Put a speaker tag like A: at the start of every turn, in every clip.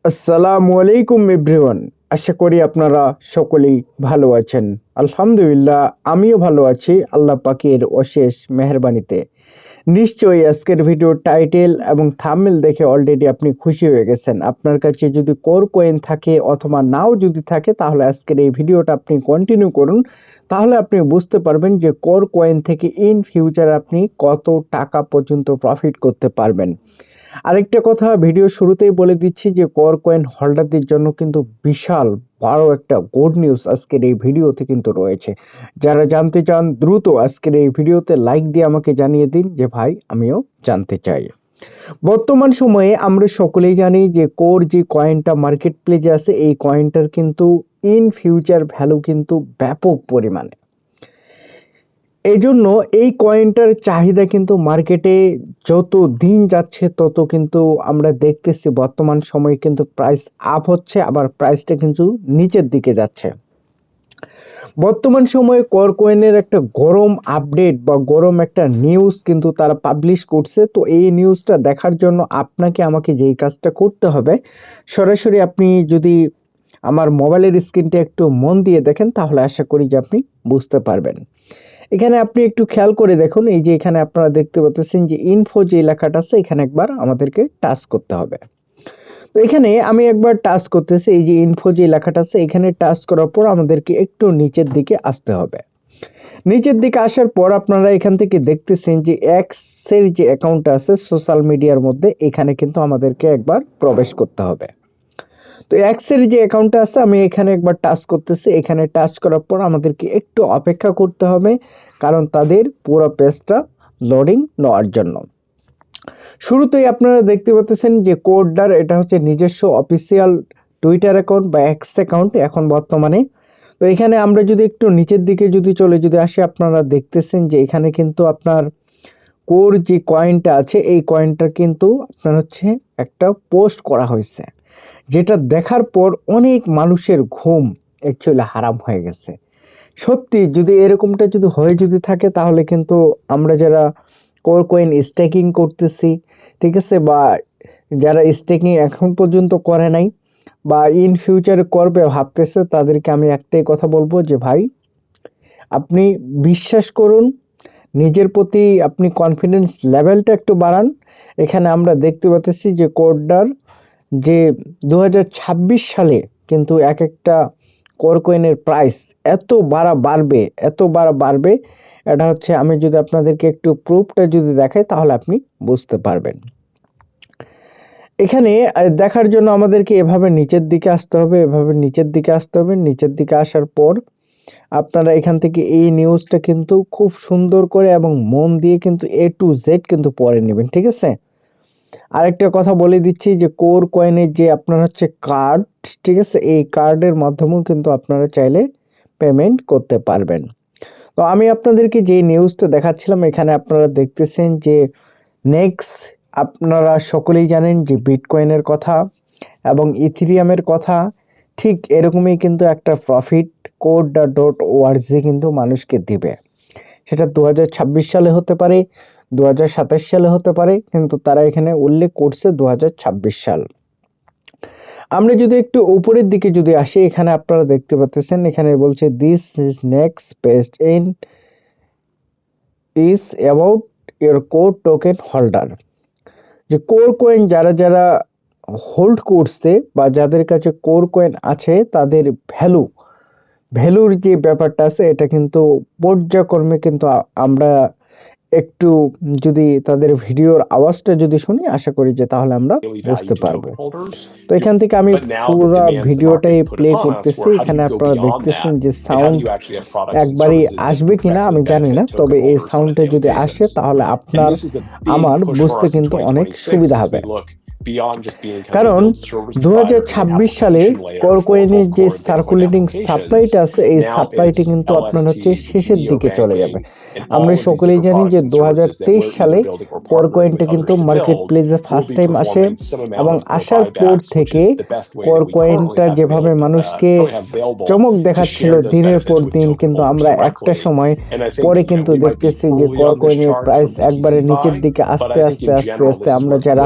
A: আসসালামু আলাইকুম এভরিওয়ান। আশা করি আপনারা সকলেই ভালো আছেন। আলহামদুলিল্লাহ আমিও ভালো আছি আল্লাহ পাকের অশেষ মেহেরবানিতে। নিশ্চয়ই আজকের ভিডিওর টাইটেল এবং থাম্বনেল দেখে অলরেডি আপনি খুশি হয়ে গেছেন। আপনার কাছে যদি কোর কয়েন থাকে অথবা নাও যদি থাকে তাহলে আজকের এই ভিডিওটা আপনি কন্টিনিউ করুন। তাহলে আপনি বুঝতে পারবেন যে কোর কয়েন থেকে ইন ফিউচার আপনি কত টাকা পর্যন্ত প্রফিট করতে পারবেন। আরেকটা কথা ভিডিও শুরুতেই বলে দিচ্ছি যে কোর কয়েন হোল্ডারদের জন্য কিন্তু বিশাল বড় একটা গুড নিউজ আজকের এই ভিডিওতে কিন্তু রয়েছে। যারা জানতে চান দ্রুত আজকের এই ভিডিওতে লাইক দিয়ে আমাকে জানিয়ে দিন যে ভাই আমিও জানতে চাই। বর্তমান সময়ে আমরা সকলেই জানি যে কোর যে কয়েনটা মার্কেট প্লেসে আছে এই কয়েনটার কিন্তু ইন ফিউচার ভ্যালু কিন্তু ব্যাপক পরিমাণে। এই জন্য এই কয়েনটার চাহিদা কিন্তু মার্কেটে যত দিন যাচ্ছে তত কিন্তু আমরা দেখতেছি বর্তমান সময়ে কিন্তু প্রাইস আপ হচ্ছে, আবার প্রাইসটা কিন্তু নিচের দিকে যাচ্ছে। বর্তমান সময়ে কোর কয়েনের একটা গরম আপডেট বা গরম একটা নিউজ কিন্তু তারা পাবলিশ করছে। তো এই নিউজটা দেখার জন্য আপনাকে আমাকে যেই কাজটা করতে হবে, সরাসরি আপনি যদি আমার মোবাইলের স্ক্রিনটা একটু মন দিয়ে দেখেন তাহলে আশা করি যে আপনি বুঝতে পারবেন। এখানে আপনি একটু খেয়াল করে দেখুন, এই যে এখানে আপনারা দেখতে পাচ্ছেন যে ইনফো যে লেখাটা আছে এখানে একবার আমাদেরকে টাচ করতে হবে। তো এখানে আমি একবার টাচ করতেছি, এই যে ইনফো যে লেখাটা আছে এখানে টাচ করার পর আমাদেরকে একটু নিচের দিকে আসতে হবে। নিচের দিকে আসার পর আপনারা এখান থেকে দেখতেছেন যে এক্সের যে অ্যাকাউন্টটা আছে সোশ্যাল মিডিয়ার মধ্যে, এখানে কিন্তু আমাদেরকে একবার প্রবেশ করতে হবে। তো এক্সের যে অ্যাকাউন্টটা আছে আমি এখানে একবার টাচ করতেছি। এখানে টাচ করার পর আমাদেরকে একটু অপেক্ষা করতে হবে, কারণ তাদের পুরো পেজটা লোডিং নেওয়ার জন্য। শুরুতেই আপনারা দেখতে পাচ্ছেন যে কোডটার এটা হচ্ছে নিজস্ব অফিসিয়াল টুইটার অ্যাকাউন্ট বা এক্স অ্যাকাউন্ট এখন বর্তমানে। তো এখানে আমরা যদি একটু নিচের দিকে যদি আসি আপনারা দেখতেছেন যে এখানে কিন্তু আপনার কোর যে কয়েনটা আছে এই কয়েনটা কিন্তু আপনার হচ্ছে একটা পোস্ট করা হয়েছে, যেটা দেখার পর অনেক মানুষের ঘুম অ্যাকচুয়ালি হারাম হয়ে গেছে। সত্যি যদি এরকমটা যদি থাকে তাহলে কিন্তু আমরা যারা কোর কয়েন স্টেকিং করতেছি, ঠিক আছে, বা যারা স্টেকিং এখন পর্যন্ত করে নাই বা ইন ফিউচারে করবে ভাবতেছে, তাদেরকে আমি একটাই কথা বলবো যে ভাই আপনি বিশ্বাস করুন, নিজের প্রতি আপনি কনফিডেন্স লেভেলটা একটু বাড়ান। এখানে আমরা দেখতে পাচ্ছি যে কোডটার যে 2026 সালে কিন্তু এক একটা কোর কয়েনের প্রাইস এত বাড়বে, এটা হচ্ছে আমি যদি আপনাদেরকে একটু প্রুফটা যদি দেখাই তাহলে আপনি বুঝতে পারবেন। এখানে দেখার জন্য আমাদেরকে এভাবে নিচের দিকে আসতে হবে, নিচের দিকে আসার পর আপনারা এখান থেকে এই নিউজটা কিন্তু খুব সুন্দর করে এবং মন দিয়ে কিন্তু A to Z কিন্তু পড়ে নেবেন, ঠিক আছে। আরেকটা কথা বলে দিচ্ছি যে কোর কয়েনের যে আপনার হচ্ছে কার্ড, ঠিক আছে, এই কার্ডের মাধ্যমেও কিন্তু আপনারা চাইলে পেমেন্ট করতে পারবেন। তো আমি আপনাদেরকে যে নিউজটা দেখাচ্ছিলাম এখানে আপনারা দেখতেছেন যে নেক্সট, আপনারা সকলেই জানেন যে বিটকয়েনের কথা এবং ইথেরিয়ামের কথা, ঠিক এরকমই কিন্তু একটা প্রফিট কোড.org কিন্তু মানুষকে দিবে। সেটা 2026 সালে হতে পারে, 2027 সালে হতে পারে, কিন্তু তারা এখানে উল্লেখ করছে 2026 সাল। আমরা যদি একটু উপরের দিকে আসি, এখানে আপনারা দেখতে পাচ্ছেন এখানে বলছে this is next pest in is about your core token holder. যে কোর কয়েন যারা হোল্ড করছে বা যাদের কাছে কোর কয়েন আছে তাদের ভ্যালুর যে ব্যাপারটা আছে এটা কিন্তু পর্যায়ক্রমে কিন্তু আমরা একটু যদি তাদের ভিডিওর আওয়াজটা যদি শুনি আশা করি যে তাহলে আমরা বুঝতে পারবো। তো এখান থেকে আমি পুরো ভিডিওটাই প্লে করতেছি। এখানে আপনারা দেখতেছেন যে সাউন্ড একবারই আসবে কিনা আমি জানি না, তবে এই সাউন্ডটা যদি আসে তাহলে আমার বুঝতে কিন্তু অনেক সুবিধা হবে। কারণ 2026 সালে কোর কয়েনের যে সার্কুলেটিং সাপ্লাইটা আছে এই সাপ্লাইটি কিন্তু আপনার হচ্ছে শেষের দিকে চলে যাবে। আমরা সকলেই জানি যে 2023 সালে কোর কয়েনটা কিন্তু মার্কেট প্লেসে ফার্স্ট টাইম আসে এবং আসার পর থেকে কোর কয়েনটা যেভাবে মানুষকে চমক দেখাচ্ছিল দিনের পর দিন, কিন্তু আমরা একটা সময় পরে কিন্তু দেখতেছি যে কোর কয়েনের প্রাইস একবারে নিচের দিকে আস্তে আস্তে আমরা যারা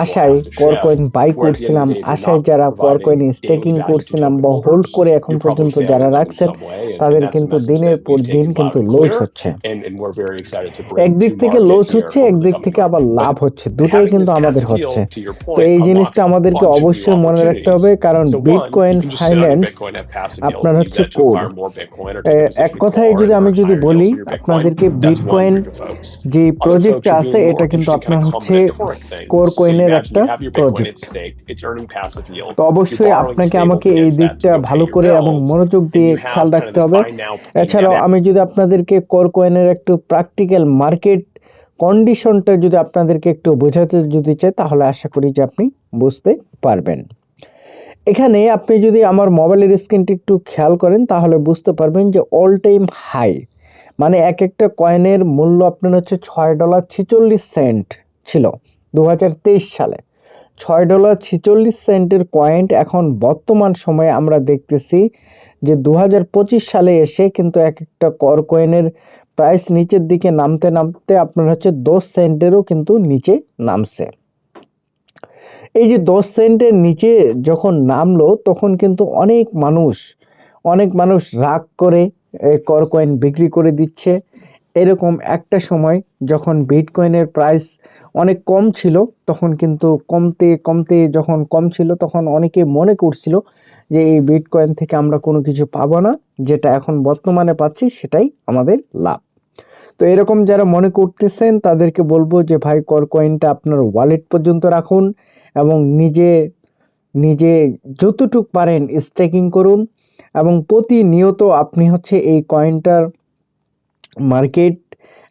A: আশা আশায় কর কয়েন বাই করছিলাম, আশায় যারা কর কয়েন স্টেকিং করছিলাম বা হোল্ড করে এখন পর্যন্ত যারা রাখছেন, তাদের কিন্তু দিনের পর দিন কিন্তু লস হচ্ছে। একদিক থেকে লস হচ্ছে, একদিক থেকে আবার লাভ হচ্ছে, দুটোই কিন্তু আমাদের হচ্ছে। তো এই জিনিসটা আমাদেরকে অবশ্যই মনে রাখতে হবে, কারণ বিটকয়েন ফাইন্যান্স আপনার হচ্ছে কোড। এক কথায় যদি বলি আপনাদেরকে, বিটকয়েন যে প্রজেক্টটা আছে এটা কিন্তু আপনার হচ্ছে কোর কয়েনের একটা প্রজেক্ট। তো অবশ্যই আপনাকে আমাকে এই দিকটা ভালো করে এবং মনোযোগ দিয়ে খেয়াল রাখতে হবে। এছাড়াও আমি যদি আপনাদেরকে কোর কয়েনের একটু প্র্যাকটিক্যাল মার্কেট কন্ডিশনটা যদি আপনাদেরকে একটু বোঝাতে চাই, তাহলে আশা করি যে আপনি বুঝতে পারবেন। এখানে আপনি যদি আমার মোবাইলের স্ক্রিনটি একটু খেয়াল করেন তাহলে বুঝতে পারবেন যে অল টাইম হাই, মানে এক একটা কয়েনের মূল্য আপনার হচ্ছে $6.46 ছিল 2023 সালে। $6.46 কয়েন এখন বর্তমান সময়ে আমরা দেখতেছি যে 2025 সালে এসে কিন্তু এক একটা কর কয়েনের প্রাইস নিচের দিকে নামতে নামতে আপনার হচ্ছে 10 সেন্টেরও কিন্তু নিচে নামছে। এই যে 10 সেন্টের নিচে যখন নামলো তখন কিন্তু অনেক মানুষ রাগ করে কর কয়েন বিক্রি করে দিচ্ছে। এরকম একটা সময় যখন বিটকয়েনের প্রাইস অনেক কম ছিল, তখন কিন্তু কমতে যখন কম ছিল তখন অনেকে মনে করছিল যে এই বিটকয়েন থেকে আমরা কোনো কিছু পাবো না, যেটা এখন বর্তমানে পাচ্ছি সেটাই আমাদের লাভ। তো এরকম যারা মনে করতেছেন তাদেরকে বলবো যে ভাই, কর কয়েনটা আপনার ওয়ালেট পর্যন্ত রাখুন এবং নিজে যতটুক পারেন স্টেকিং করুন, এবং প্রতিনিয়ত আপনি হচ্ছে এই কয়েনটার মার্কেট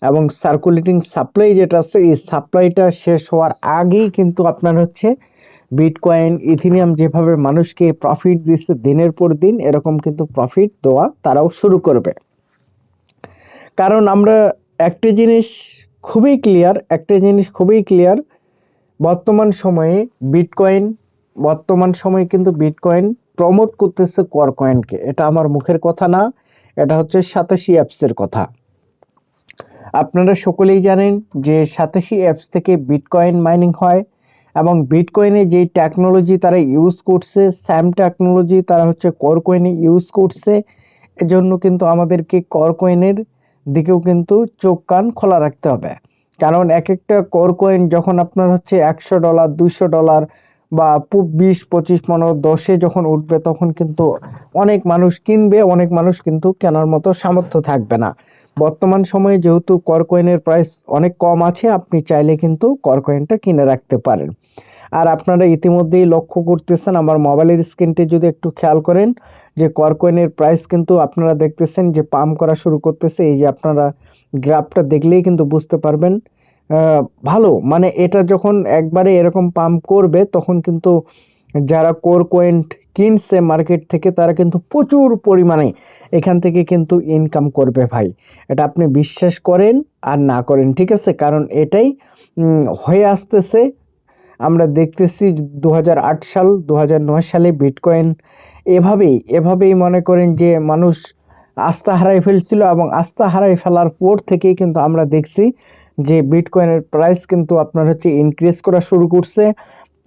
A: এবং সার্কুলেটিং সাপ্লাই যেটা আছে, এই সাপ্লাইটা শেষ হওয়ার আগেই কিন্তু আপনার হচ্ছে বিটকয়েন, ইথিনিয়াম যেভাবে মানুষকে প্রফিট দিচ্ছে দিনের পর দিন, এরকম কিন্তু প্রফিট দেওয়া তারাও শুরু করবে। কারণ আমরা একটা জিনিস খুবই ক্লিয়ার, বর্তমান সময়ে কিন্তু বিটকয়েন প্রমোট করতেছে কর কয়েনকে। এটা আমার মুখের কথা না, এটা হচ্ছে 87 অ্যাপসের কথা। আপনারা সকলেই জানেন যে 87 অ্যাপস থেকে বিটকয়েন মাইনিং হয়, এবং বিটকয়েনে যে টেকনোলজি তারা ইউজ করছে, স্যাম টেকনোলজি তারা হচ্ছে কর কয়েনে ইউজ করছে। এজন্য কিন্তু আমাদেরকে কর কয়েনের দিকেও কিন্তু চোখ কান খোলা রাখতে হবে। কারণ এক একটা কর কয়েন যখন আপনার হচ্ছে $100, $200 বা 20, 25, 15, 10-এ যখন উঠবে, তখন কিন্তু অনেক মানুষ কিনবে, অনেক মানুষ কিন্তু কেনার মতো সামর্থ্য থাকবে না। বর্তমান সময়ে যেহেতু কর কয়েনের প্রাইস অনেক কম আছে, আপনি চাইলে কিন্তু কর কয়েনটা কিনে রাখতে পারেন। আর আপনারা ইতিমধ্যেই লক্ষ্য করতেছেন আমার মোবাইলের স্ক্রিনটি যদি একটু খেয়াল করেন যে কর কয়েনের প্রাইস কিন্তু আপনারা দেখতেছেন যে পাম্প করা শুরু করতেছে। এই যে আপনারা গ্রাফটা দেখলেই কিন্তু বুঝতে পারবেন ভালো, মানে এটা যখন একবারে এরকম পাম্প করবে তখন কিন্তু যারা কোর কয়েন কিনছে মার্কেট থেকে তারা কিন্তু প্রচুর পরিমাণে এখান থেকে কিন্তু ইনকাম করবে ভাই। এটা আপনি বিশ্বাস করেন আর না করেন, ঠিক আছে? কারণ এটাই হয়ে আসতেছে। আমরা দেখতেছি 2008 সাল 2009 সালে বিটকয়েন এভাবেই মনে করেন যে মানুষ আস্থা হারাই ফেলছিল, এবং আস্থা হারাই ফেলার পর থেকেই কিন্তু আমরা দেখছি যে বিটকয়েনের প্রাইস কিন্তু আপনার হচ্ছে ইনক্রিজ করা শুরু করছে,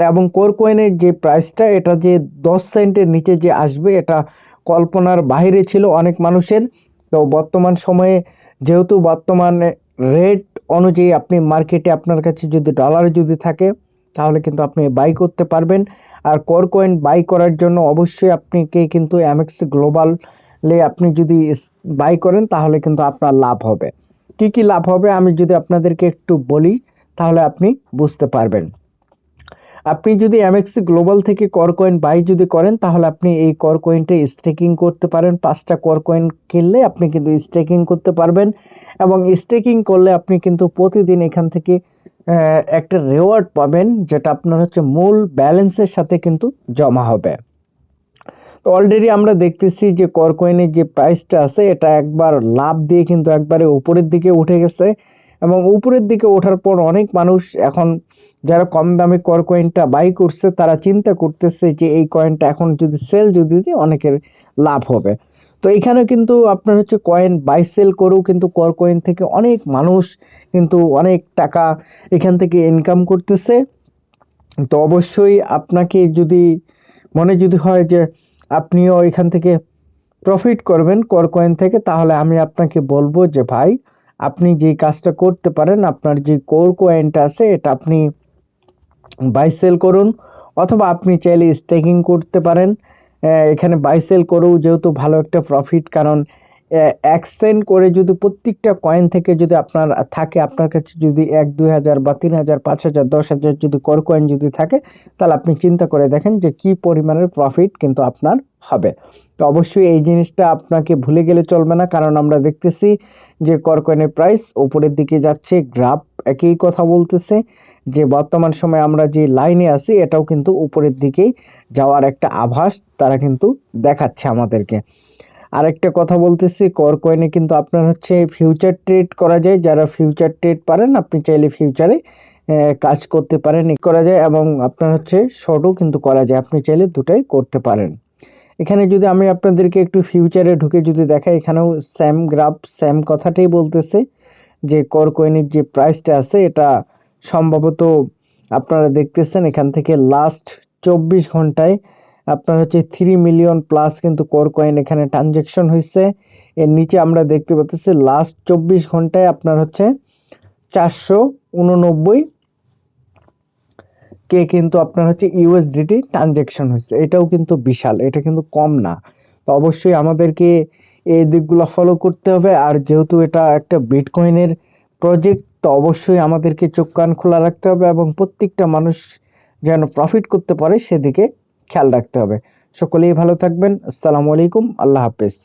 A: এবং কোর কয়েনের যে প্রাইসটা এটা যে 10 সেন্টের নিচে যে আসবে এটা কল্পনার বাইরে ছিল অনেক মানুষের। তো বর্তমান সময়ে যেহেতু বর্তমানে রেট অনুযায়ী আপনি মার্কেটে আপনার কাছে যদি ডলার যদি থাকে তাহলে কিন্তু আপনি বাই করতে পারবেন। আর কোর কয়েন বাই করার জন্য অবশ্যই আপনাকে কিন্তু এমএক্স গ্লোবালে আপনি যদি বাই করেন তাহলে কিন্তু আপনার লাভ হবে। কি লাভ হবে আমি যদি আপনাদেরকে একটু বলি তাহলে আপনি বুঝতে পারবেন। আপনি যদি এমএক্স গ্লোবাল থেকে কর কয়েন বাই যদি করেন তাহলে আপনি এই কর কয়েনটা স্টেকিং করতে পারেন। 5টা কর কয়েন কিনলে আপনি কিন্তু স্টেকিং করতে পারবেন, এবং স্টেকিং করলে আপনি কিন্তু প্রতিদিন এখান থেকে একটা রিওয়ার্ড পাবেন, যেটা আপনার হচ্ছে মূল ব্যালেন্সের সাথে কিন্তু জমা হবে। তো অলরেডি আমরা দেখতেছি যে কর কয়েনের যে প্রাইসটা আছে এটা একবার লাভ দিয়ে কিন্তু একবারে উপরের দিকে উঠে গেছে, এবং উপরের দিকে ওঠার পর অনেক মানুষ এখন যারা কম দামে কর কয়েনটা বাই করছে তারা চিন্তা করতেছে যে এই কয়েনটা এখন যদি সেল যদি দিই অনেকের লাভ হবে। তো এখানে কিন্তু আপনার হচ্ছে কয়েন বাই সেল করেও কিন্তু কর কয়েন থেকে অনেক মানুষ কিন্তু অনেক টাকা এখান থেকে ইনকাম করতেছে। তো অবশ্যই আপনাকে যদি মনে যদি হয় যে আপনিও এখান থেকে প্রফিট করবেন কর কয়েন থেকে, তাহলে আমি আপনাকে বলবো যে ভাই আপনি যে কাজটা করতে পারেন, আপনার যে কোর কয়েনটা আছে এটা আপনি বাই সেল করুন, অথবা আপনি চাইলে স্টেকিং করতে পারেন। এখানে বাই সেল করেও যেহেতু ভালো একটা প্রফিট, কারণ এক্সচেঞ্জ করে যদি প্রত্যেকটা কয়েন থেকে যদি আপনার থাকে, আপনার কাছে যদি 1-2 হাজার বা 3 হাজার 5 হাজার 10 হাজার যদি কর কয়েন যদি থাকে, তাহলে আপনি চিন্তা করে দেখেন যে কি পরিমাণের প্রফিট কিন্তু আপনার হবে। তো অবশ্যই এই জিনিসটা আপনাকে ভুলে গেলে চলবে না, কারণ আমরা দেখতেছি যে কর কয়েনের প্রাইস উপরের দিকে যাচ্ছে, গ্রাফ একই কথা বলতেছে যে বর্তমান সময়ে আমরা যে লাইনে আছি এটাও কিন্তু উপরের দিকেই যাওয়ার একটা আভাস তারা কিন্তু দেখাচ্ছে আমাদেরকে। আরেকটা কথা বলতেছি, কর কয়েনে কিন্তু আপনার হচ্ছে ফিউচার ট্রেড করা যায়। যারা ফিউচার ট্রেড পারেন আপনি চাইলে ফিউচারে কাজ করতে পারেন, করা যায়, এবং আপনার হচ্ছে শর্টও কিন্তু করা যায়, আপনি চাইলে দুটাই করতে পারেন। এখানে যদি আমি আপনাদেরকে একটু ফিউচারে ঢুকে যদি দেখাই, এখানেও সেম গ্রাফ সেম কথাটাই বলতেছে যে কর কয়েনের যে প্রাইসটা আছে এটা সম্ভবত আপনারা দেখতেছেন এখান থেকে লাস্ট 24 ঘন্টায় আপনার হচ্ছে 3 মিলিয়ন প্লাস কিন্তু কর কয়েন এখানে ট্রানজ্যাকশন হয়েছে। এর নিচে আমরা দেখতে পাচ্ছি লাস্ট 24 ঘন্টায় আপনার হচ্ছে 489 কে কিন্তু আপনার হচ্ছে ইউএসডিটি ট্রানজ্যাকশন হয়েছে। এটাও কিন্তু বিশাল, এটা কিন্তু কম না। তো অবশ্যই আমাদেরকে এই দিকগুলো ফলো করতে হবে। আর যেহেতু এটা একটা বিটকয়েনের প্রজেক্ট, তো অবশ্যই আমাদেরকে চোখ কান খোলা রাখতে হবে এবং প্রত্যেকটা মানুষ যেন প্রফিট করতে পারে সেদিকে খেয়াল রাখতে হবে। সকলেই ভালো থাকবেন। আসসালামু আলাইকুম, আল্লাহ হাফেজ।